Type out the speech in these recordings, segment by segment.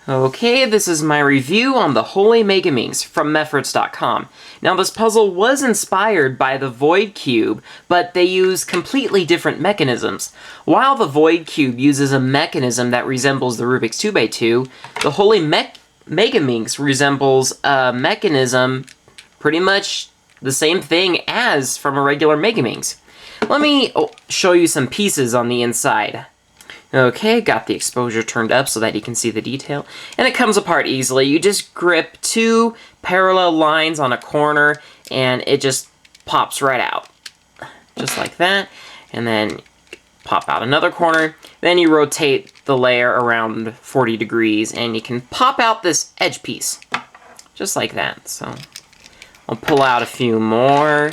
Okay, this is my review on the Holey Megaminx from Mefferts.com. Now, this puzzle was inspired by the Void Cube, but they use completely different mechanisms. While the Void Cube uses a mechanism that resembles the Rubik's 2x2, the Holey Megaminx resembles a mechanism pretty much the same thing as from a regular Megaminx. Let me show you some pieces on the inside. Okay, got the exposure turned up so that you can see the detail. And it comes apart easily. You just grip two parallel lines on a corner and it just pops right out. Just like that. And then pop out another corner. Then you rotate the layer around 40 degrees and you can pop out this edge piece. Just like that. So I'll pull out a few more.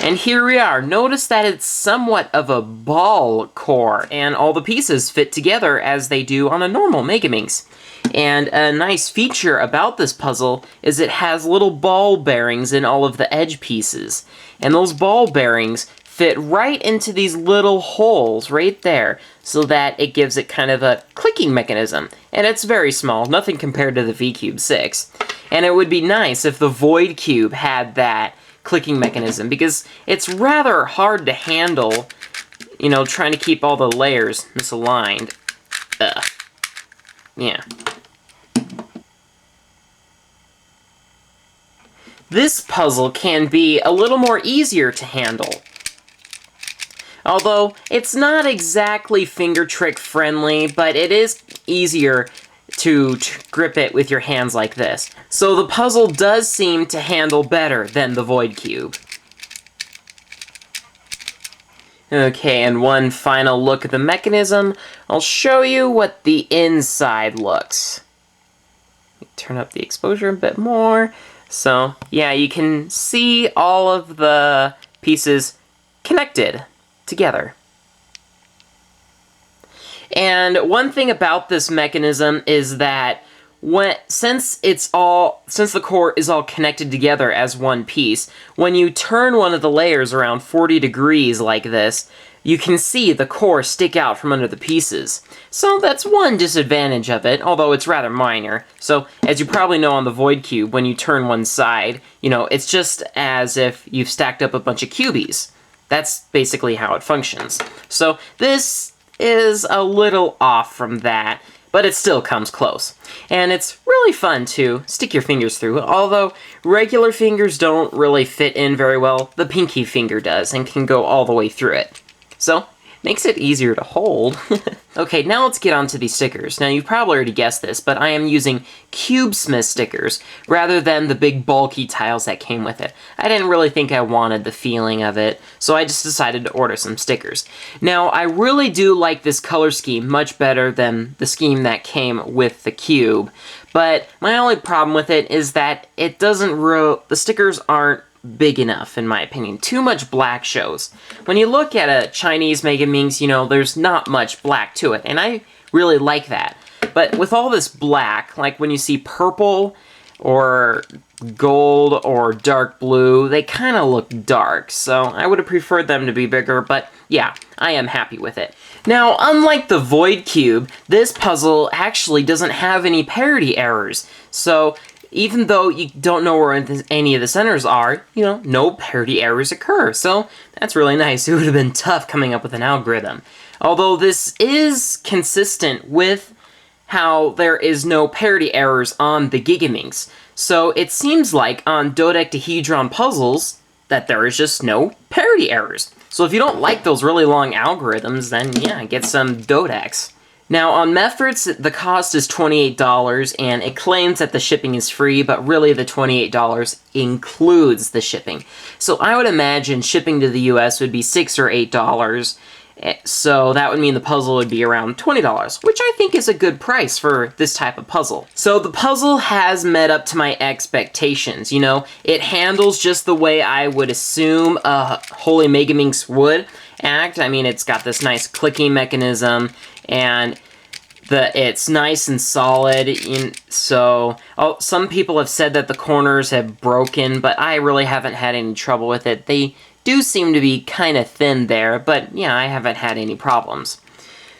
And here we are. Notice that it's somewhat of a ball core, and all the pieces fit together as they do on a normal Megaminx. And a nice feature about this puzzle is it has little ball bearings in all of the edge pieces. And those ball bearings fit right into these little holes right there, so that it gives it kind of a clicking mechanism. And it's very small, nothing compared to the V-Cube 6. And it would be nice if the Void Cube had that clicking mechanism, because it's rather hard to handle, you know, trying to keep all the layers misaligned. Yeah. This puzzle can be a little more easier to handle. Although, it's not exactly finger trick friendly, but it is easier to grip it with your hands like this. So the puzzle does seem to handle better than the Void Cube. Okay, and one final look at the mechanism. I'll show you what the inside looks. Turn up the exposure a bit more. So, yeah, you can see all of the pieces connected together. And one thing about this mechanism is that since the core is all connected together as one piece, when you turn one of the layers around 40 degrees like this, you can see the core stick out from under the pieces. So that's one disadvantage of it, although it's rather minor. So, as you probably know on the Void Cube, when you turn one side, you know, it's just as if you've stacked up a bunch of cubies. That's basically how it functions. So this is a little off from that, but it still comes close. And it's really fun to stick your fingers through, although regular fingers don't really fit in very well. The pinky finger does, and can go all the way through it. So, makes it easier to hold. Okay, now let's get on to these stickers. Now, you've probably already guessed this, but I am using Cubesmith stickers rather than the big bulky tiles that came with it. I didn't really think I wanted the feeling of it, so I just decided to order some stickers. Now, I really do like this color scheme much better than the scheme that came with the Cube, but my only problem with it is that it doesn't the stickers aren't big enough, in my opinion. Too much black shows. When you look at a Chinese Megaminx, you know, there's not much black to it, and I really like that. But with all this black, like when you see purple, or gold, or dark blue, they kind of look dark, so I would have preferred them to be bigger, but yeah, I am happy with it. Now, unlike the Void Cube, this puzzle actually doesn't have any parity errors, so even though you don't know where any of the centers are, you know, no parity errors occur. So that's really nice. It would have been tough coming up with an algorithm. Although this is consistent with how there is no parity errors on the Gigaminx. So it seems like on dodecahedron puzzles that there is just no parity errors. So if you don't like those really long algorithms, then yeah, get some dodecs. Now, on Mefferts, the cost is $28, and it claims that the shipping is free, but really the $28 includes the shipping. So I would imagine shipping to the US would be $6 or $8, so that would mean the puzzle would be around $20, which I think is a good price for this type of puzzle. So the puzzle has met up to my expectations, you know, it handles just the way I would assume a Holey Megaminx would act. I mean, it's got this nice clicking mechanism, and it's nice and solid. So some people have said that the corners have broken, but I really haven't had any trouble with it. They do seem to be kind of thin there, but yeah, I haven't had any problems.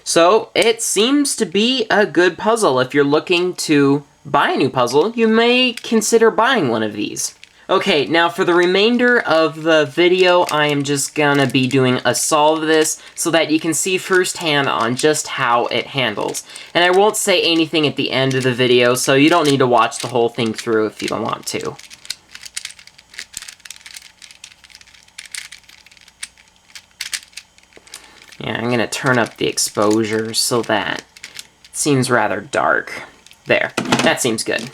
So it seems to be a good puzzle. If you're looking to buy a new puzzle, you may consider buying one of these. Okay, now for the remainder of the video, I am just gonna be doing a solve of this so that you can see firsthand on just how it handles. And I won't say anything at the end of the video, so you don't need to watch the whole thing through if you don't want to. Yeah, I'm gonna turn up the exposure so that it seems rather dark. There, that seems good.